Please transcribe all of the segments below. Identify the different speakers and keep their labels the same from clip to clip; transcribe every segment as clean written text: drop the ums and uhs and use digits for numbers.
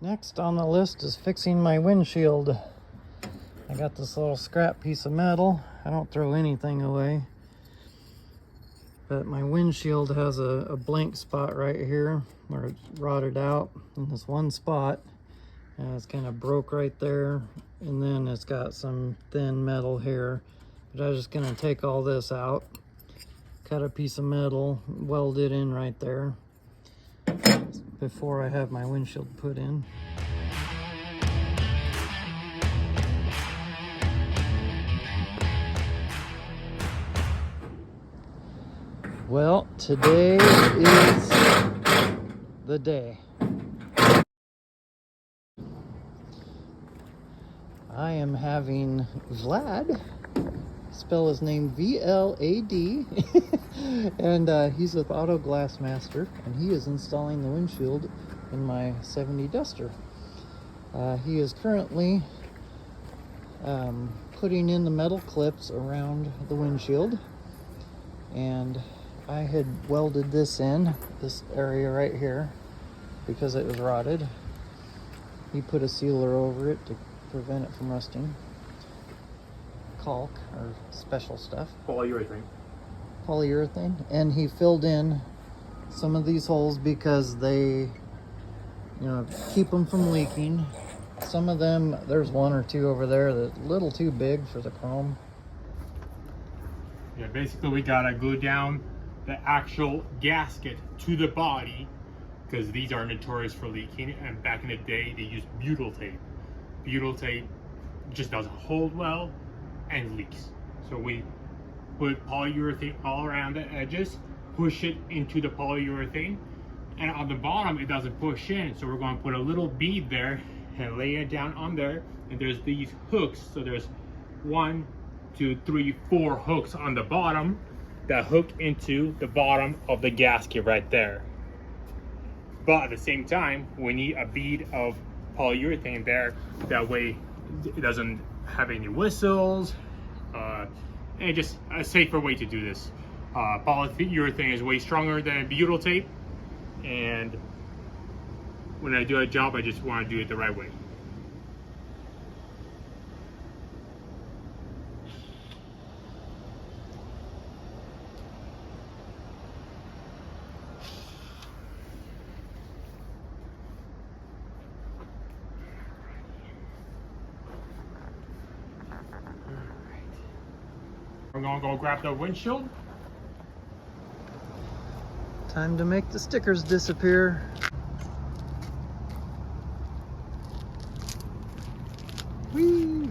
Speaker 1: Next on the list is fixing my windshield. I got this little scrap piece of metal. I don't throw anything away. But my windshield has a blank spot right here where it's rotted out in this one spot. And it's kind of broke right there. And then it's got some thin metal here. But I was just gonna take all this out, cut a piece of metal, weld it in right there before I have my windshield put in. Well, today is the day. I am having Vlad spell his name V-L-A-D and he's with Auto Glass Master, and he is installing the windshield in my 70 Duster. He is currently putting in the metal clips around the windshield, and I had welded this in, this area right here, because it was rotted. He put a sealer over it to prevent it from rusting. Caulk or special stuff. Polyurethane. And he filled in some of these holes because they, keep them from leaking. Some of them, there's one or two over there that's a little too big for the chrome.
Speaker 2: Yeah, basically we gotta glue down the actual gasket to the body because these are notorious for leaking, and back in the day they used butyl tape. Butyl tape just doesn't hold well and leaks. So we put polyurethane all around the edges, push it into the polyurethane, and on the bottom it doesn't push in, so we're going to put a little bead there and lay it down on there. And there's these hooks, so there's 1, 2, 3, 4 hooks on the bottom that hook into the bottom of the gasket right there. But at the same time, we need a bead of polyurethane there, that way it doesn't have any whistles, and just a safer way to do this. Polyurethane is way stronger than butyl tape, and when I do a job, I just want to do it the right way. We're gonna go grab the windshield.
Speaker 1: Time to make the stickers disappear. Whee!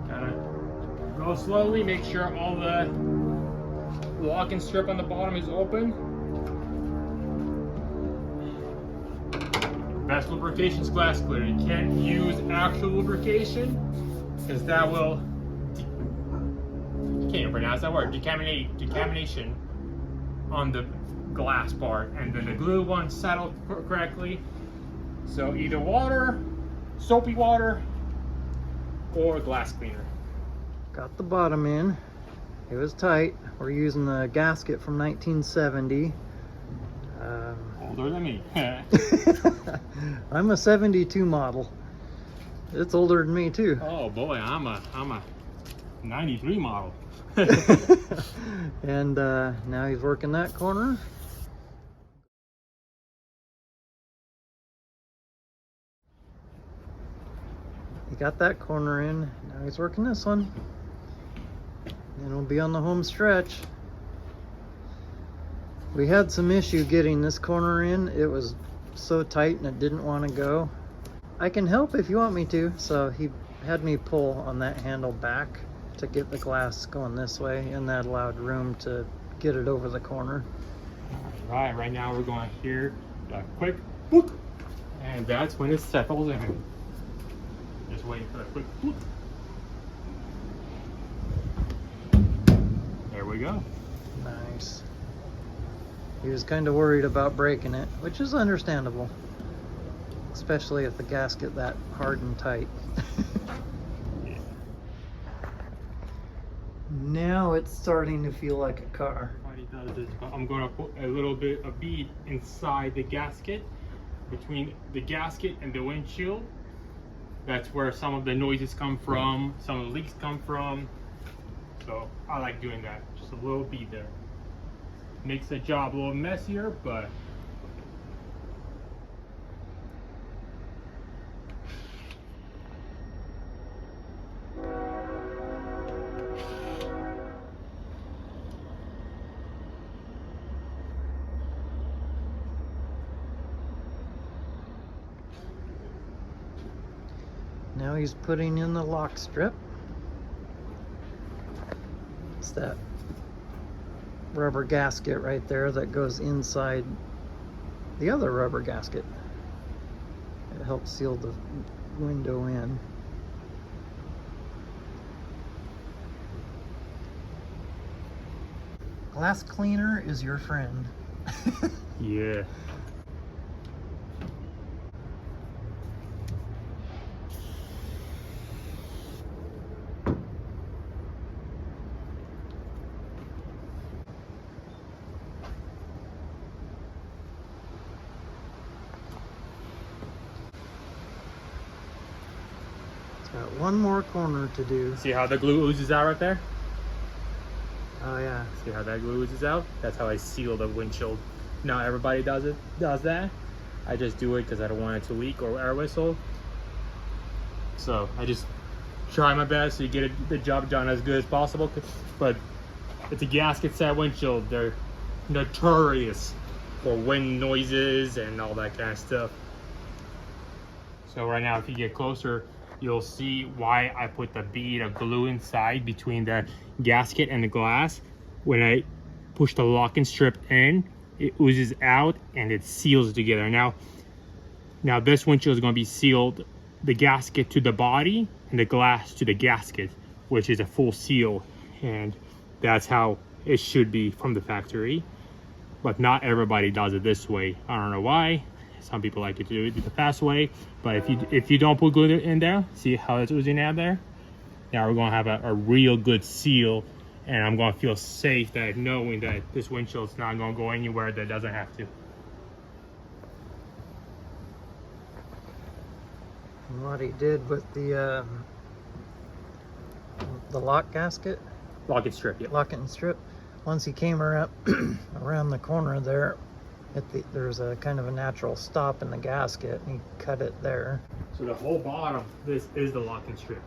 Speaker 2: Gotta go slowly, make sure all the locking strip on the bottom is open. Best lubrication is glass clear. You can't use actual lubrication because that will, you can't even pronounce that word, decamination on the glass part, and then the glue won't settle correctly. So either water, soapy water, or glass cleaner.
Speaker 1: Got the bottom in. It was tight. We're using the gasket from 1970.
Speaker 2: Older than me.
Speaker 1: I'm a 72 model. It's older than me too.
Speaker 2: Oh boy, I'm a 93 model.
Speaker 1: And now he's working that corner. He got that corner in. Now he's working this one. And we'll be on the home stretch. We had some issue getting this corner in. It was so tight and it didn't want to go. I can help if you want me to. So he had me pull on that handle back to get the glass going this way, and that allowed room to get it over the corner.
Speaker 2: Right now we're going to hear a quick boop, and that's when it settles in. Just waiting for a quick boop. There we go.
Speaker 1: Nice. He was kind of worried about breaking it, which is understandable. especially if the gasket that hard and tight.
Speaker 2: Yeah.
Speaker 1: Now it's starting to feel like a car.
Speaker 2: Everybody does this, but I'm going to put a little bit of bead inside the gasket, between the gasket and the windshield. That's where some of the noises come from, some of the leaks come from. So I like doing that, just a little bead there. Makes the job a little messier, but
Speaker 1: Now he's putting in the lock strip. It's that rubber gasket right there that goes inside the other rubber gasket. It helps seal the window in. Glass cleaner is your friend.
Speaker 2: yeah.
Speaker 1: Got one more corner to do.
Speaker 2: See how the glue oozes out right there?
Speaker 1: Oh yeah.
Speaker 2: See how that glue oozes out? That's how I seal the windshield. Not everybody does that. I just do it because I don't want it to leak or air whistle. So I just try my best to get the job done as good as possible. But it's a gasket set windshield. They're notorious for wind noises and all that kind of stuff. So right now, if you get closer, you'll see why I put the bead of glue inside between the gasket and the glass. When I push the locking strip in, it oozes out and it seals together. Now this windshield is going to be sealed, the gasket to the body and the glass to the gasket, which is a full seal, and that's how it should be from the factory. But not everybody does it this way. I don't know why. Some people like to do it the fast way, but if you don't put glue in there, see how it's oozing out there? Now we're gonna have a real good seal, and I'm gonna feel safe that knowing that this windshield's not gonna go anywhere that doesn't have to.
Speaker 1: And what he did with the lock gasket,
Speaker 2: Lock and strip, yep.
Speaker 1: lock and strip. Once he came around around the corner there, there's a kind of a natural stop in the gasket, and he cut it there.
Speaker 2: So the whole bottom, this is the lock and strip.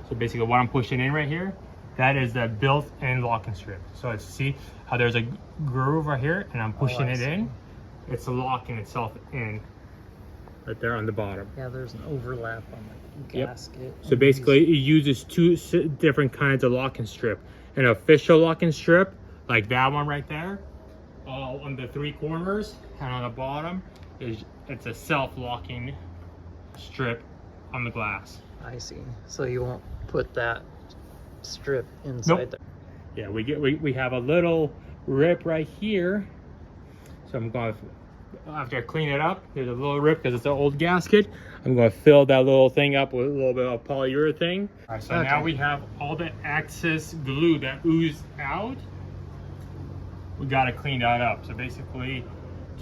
Speaker 2: So basically what I'm pushing in right here, that is the built-in lock and strip. So it's, see how there's a groove right here, and I'm pushing it in. It's locking itself in right there on the bottom.
Speaker 1: Yeah, there's an overlap on the gasket.
Speaker 2: Yep. So basically it uses two different kinds of lock and strip. An official lock and strip, like that one right there, all on the three corners, and on the bottom it's a self-locking strip on the glass.
Speaker 1: I see. So you won't put that strip inside there.
Speaker 2: Yeah, we have a little rip right here. So I'm going to, after I clean it up, there's a little rip because it's an old gasket. I'm going to fill that little thing up with a little bit of polyurethane. All right, so now we have all the excess glue that oozed out. We got to clean that up. So basically,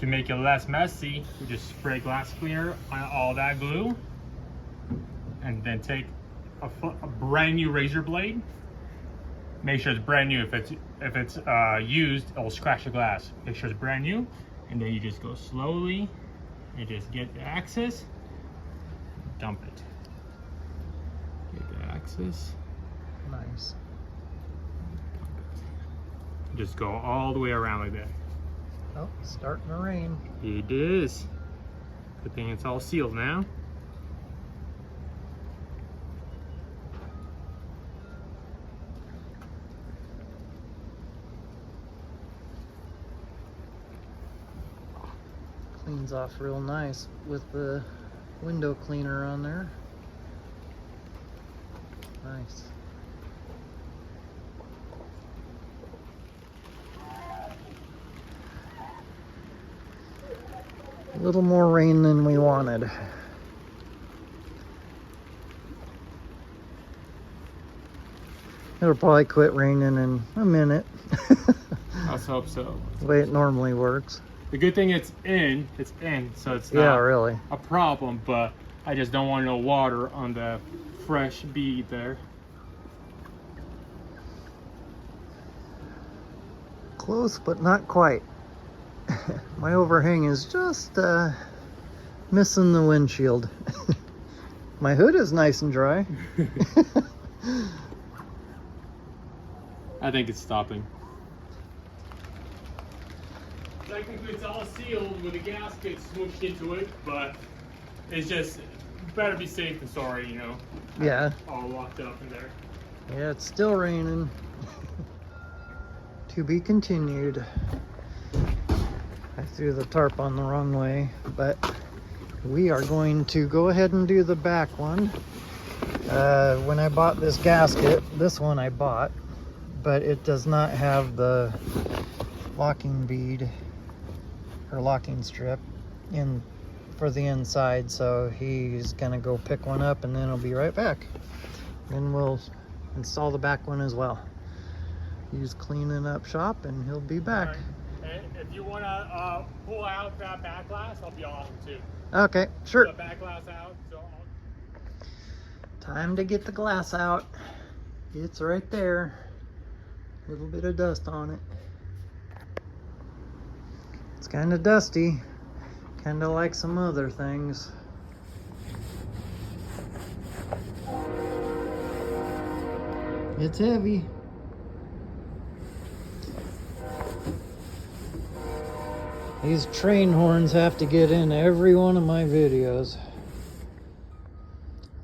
Speaker 2: to make it less messy, we just spray glass cleaner on all that glue, and then take a brand new razor blade. Make sure it's brand new. If it's used, it will scratch the glass. Make sure it's brand new, and then you just go slowly and just get the excess, dump it. Get the excess.
Speaker 1: Nice.
Speaker 2: Just go all the way around like that.
Speaker 1: Oh, it's starting to rain.
Speaker 2: It is. Good thing it's all sealed now.
Speaker 1: Cleans off real nice with the window cleaner on there. Nice. A little more rain than we wanted. It'll probably quit raining in a minute.
Speaker 2: Let's hope so.
Speaker 1: The way it normally works.
Speaker 2: The good thing it's in, so it's not
Speaker 1: Yeah, really.
Speaker 2: a problem, but I just don't want no water on the fresh bead there.
Speaker 1: Close, but not quite. My overhang is just missing the windshield. My hood is nice and dry.
Speaker 2: I think it's stopping. Technically, it's all sealed with a gasket smooshed into it, but it's just better be safe than sorry, you know.
Speaker 1: Yeah.
Speaker 2: All locked up in there.
Speaker 1: Yeah, it's still raining. To be continued. I threw the tarp on the wrong way, but we are going to go ahead and do the back one. When I bought this gasket, this one I bought, but it does not have the locking bead or locking strip in for the inside, so he's gonna go pick one up and then I'll be right back. Then we'll install the back one as well. He's cleaning up shop and he'll be back.
Speaker 2: Right. If you want to pull out that back glass, I'll be awesome too.
Speaker 1: Okay, sure.
Speaker 2: Pull the back glass out. So
Speaker 1: Time to get the glass out. It's right there. A little bit of dust on it. It's kind of dusty, kind of like some other things. It's heavy. These train horns have to get in every one of my videos.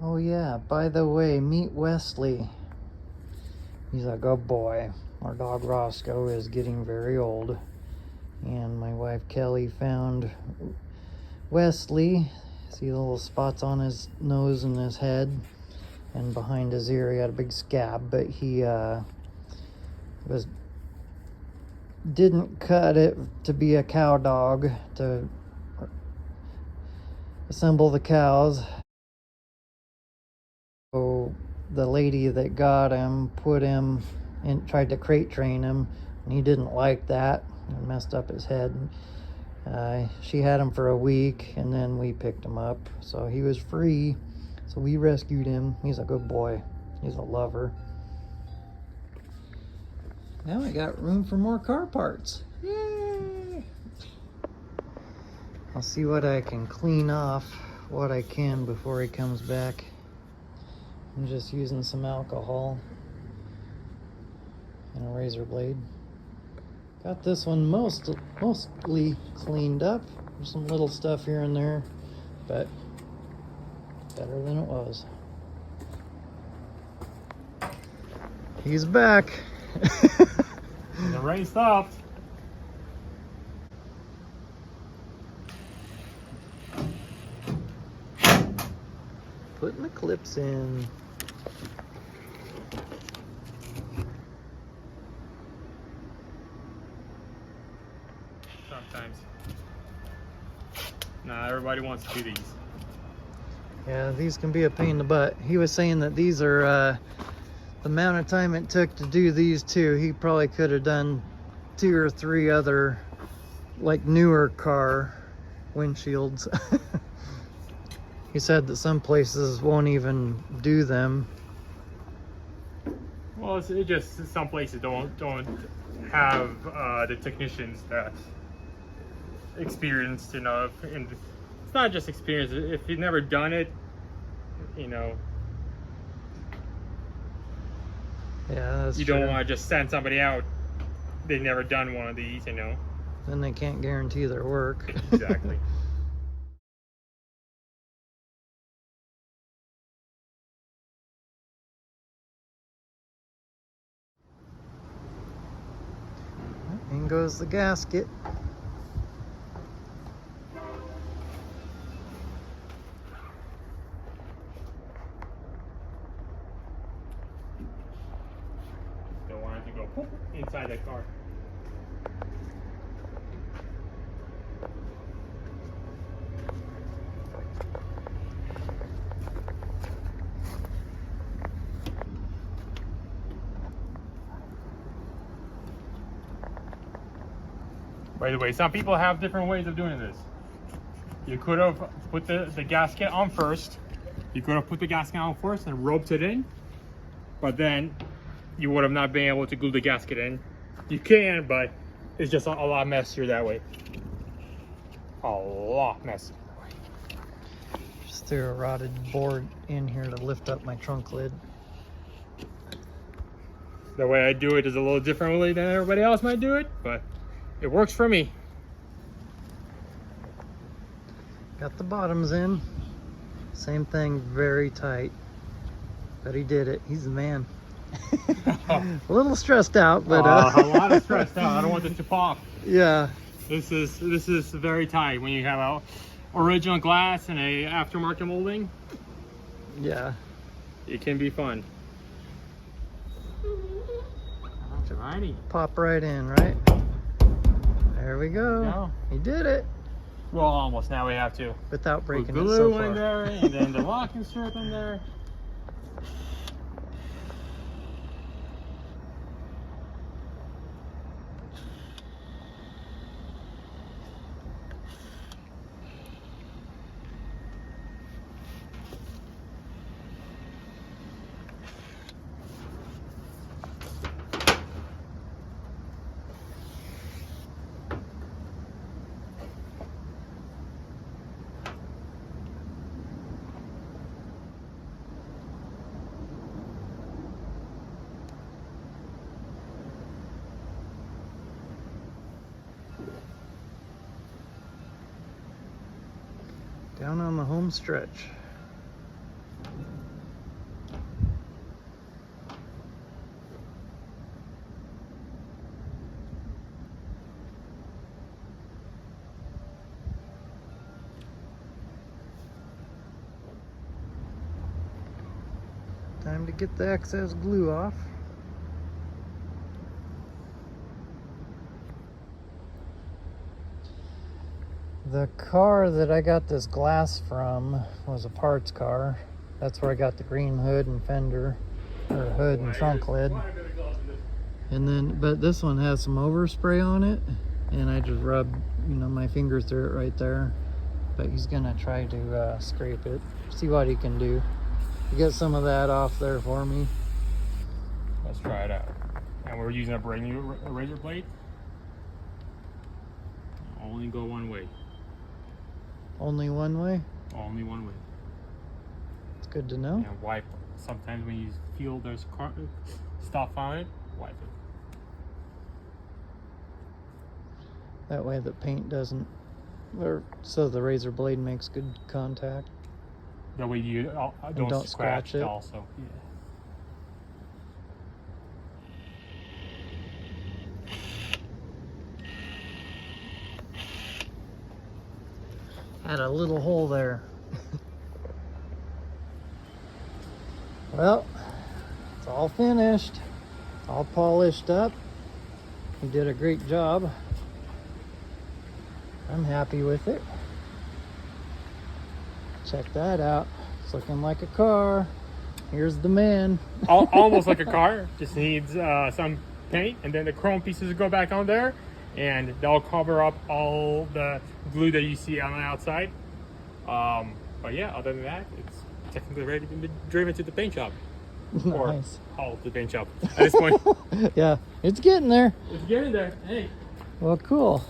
Speaker 1: Oh yeah, by the way, meet Wesley. He's a good boy. Our dog Roscoe is getting very old. And my wife Kelly found Wesley. See the little spots on his nose and his head. And behind his ear he had a big scab, but he didn't cut it to be a cow dog to assemble the cows. So the lady that got him put him and tried to crate train him, and he didn't like that and messed up his head. She had him for a week and then we picked him up, so he was free, so we rescued him. He's a good boy. He's a lover. Now I got room for more car parts. Yay! I'll see what I can clean off, what I can before he comes back. I'm just using some alcohol and a razor blade. Got this one mostly cleaned up. There's some little stuff here and there, but better than it was. He's back.
Speaker 2: the rain stopped.
Speaker 1: Putting the clips in.
Speaker 2: Sometimes. Nah, everybody wants to do these.
Speaker 1: Yeah, these can be a pain in the butt. He was saying that these are the amount of time it took to do these two, he probably could have done 2 or 3 other like newer car windshields. He said that some places won't even do them.
Speaker 2: Well, it's just some places don't have the technicians that experienced enough, and it's not just experience. If you've never done it, you know,
Speaker 1: Yeah, that's
Speaker 2: you
Speaker 1: true.
Speaker 2: don't want to just send somebody out. They've never done one of these, you know.
Speaker 1: Then they can't guarantee their work.
Speaker 2: Exactly.
Speaker 1: In goes the gasket.
Speaker 2: Don't want it to go poof inside that car. By the way, some people have different ways of doing this. You could have put the gasket on first. You could have put the gasket on first and roped it in, but then you would have not been able to glue the gasket in. You can, but it's just a lot messier that way. A lot messier that way.
Speaker 1: Just threw a rotted board in here to lift up my trunk lid.
Speaker 2: The way I do it is a little differently than everybody else might do it, but it works for me.
Speaker 1: Got the bottoms in. Same thing, very tight. But he did it. He's the man. A little stressed out, but
Speaker 2: a lot of stressed out. I don't want this to pop.
Speaker 1: Yeah.
Speaker 2: This is very tight when you have a original glass and a aftermarket molding.
Speaker 1: Yeah.
Speaker 2: It can be fun. Alrighty.
Speaker 1: Pop right in, right? There we go.
Speaker 2: No.
Speaker 1: He did it.
Speaker 2: Well, almost. Now we have to
Speaker 1: Without
Speaker 2: put
Speaker 1: breaking it
Speaker 2: glue
Speaker 1: so far.
Speaker 2: in there, and then the locking strip in there.
Speaker 1: Down on the home stretch. Time to get the excess glue off. The car that I got this glass from was a parts car. That's where I got the green hood and fender, or hood and trunk lid. And then, but this one has some overspray on it, and I just rubbed, my finger through it right there. But he's gonna try to scrape it, see what he can do. Get some of that off there for me.
Speaker 2: Let's try it out. And we're using a brand new razor blade. Only go one way.
Speaker 1: Only one way?
Speaker 2: Only one way.
Speaker 1: It's good to know.
Speaker 2: And wipe. Sometimes when you feel there's stuff on it, wipe it.
Speaker 1: That way the paint doesn't, or so the razor blade makes good contact.
Speaker 2: That way you don't scratch it also. Yeah.
Speaker 1: Had a little hole there. Well, it's all finished, all polished up. He did a great job. I'm happy with it. Check that out. It's looking like a car. Here's the man.
Speaker 2: Almost like a car. Just needs some paint, and then the chrome pieces go back on there, and they'll cover up all the glue that you see on the outside. But yeah, other than that, it's technically ready to be driven to the paint shop.
Speaker 1: Nice.
Speaker 2: Or hauled to the paint shop at this point.
Speaker 1: Yeah, it's getting there.
Speaker 2: It's getting there. Hey.
Speaker 1: Well, cool.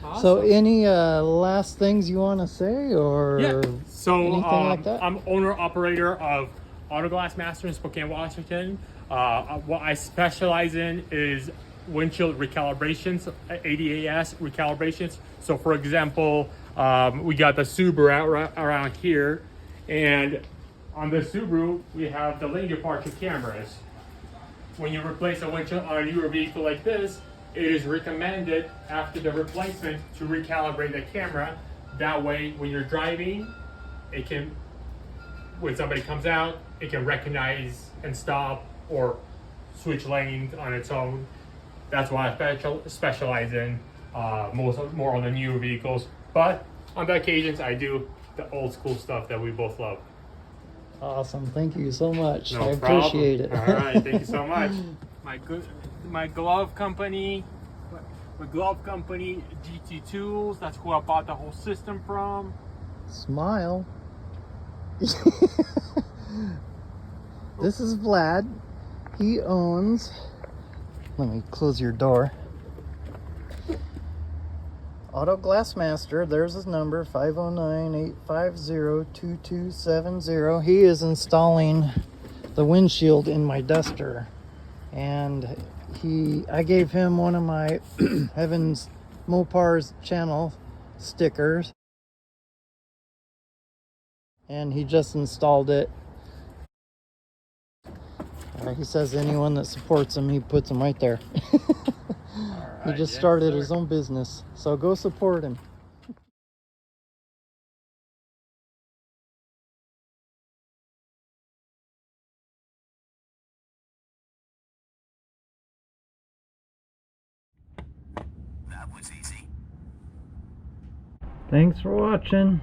Speaker 2: Awesome.
Speaker 1: So any last things you want to say, or
Speaker 2: so
Speaker 1: anything like that?
Speaker 2: I'm owner-operator of Auto Glass Master in Spokane, Washington. What I specialize in is windshield recalibrations, ADAS recalibrations. So for example, we got the Subaru out around here, and on the Subaru we have the lane departure cameras. When you replace a windshield on a newer vehicle like this, it is recommended after the replacement to recalibrate the camera. That way, when you're driving, it can, when somebody comes out, it can recognize and stop or switch lanes on its own. That's what I specialize in, more on the newer vehicles. But on the occasions, I do the old school stuff that we both love.
Speaker 1: Awesome. Thank you so much.
Speaker 2: No
Speaker 1: I
Speaker 2: problem.
Speaker 1: appreciate it.
Speaker 2: All right, thank you so much. My glove company, The glove company, GT Tools. That's who I bought the whole system from.
Speaker 1: Smile. This is Vlad. He owns, let me close your door, Auto Glass Master. There's his number, 509-850-2270. He is installing the windshield in my Duster, and I gave him one of my Heaven's Mopars channel stickers, and he just installed it. He says anyone that supports him, he puts them right there. He just started his own business, so go support him.
Speaker 3: That was easy.
Speaker 1: Thanks for watching.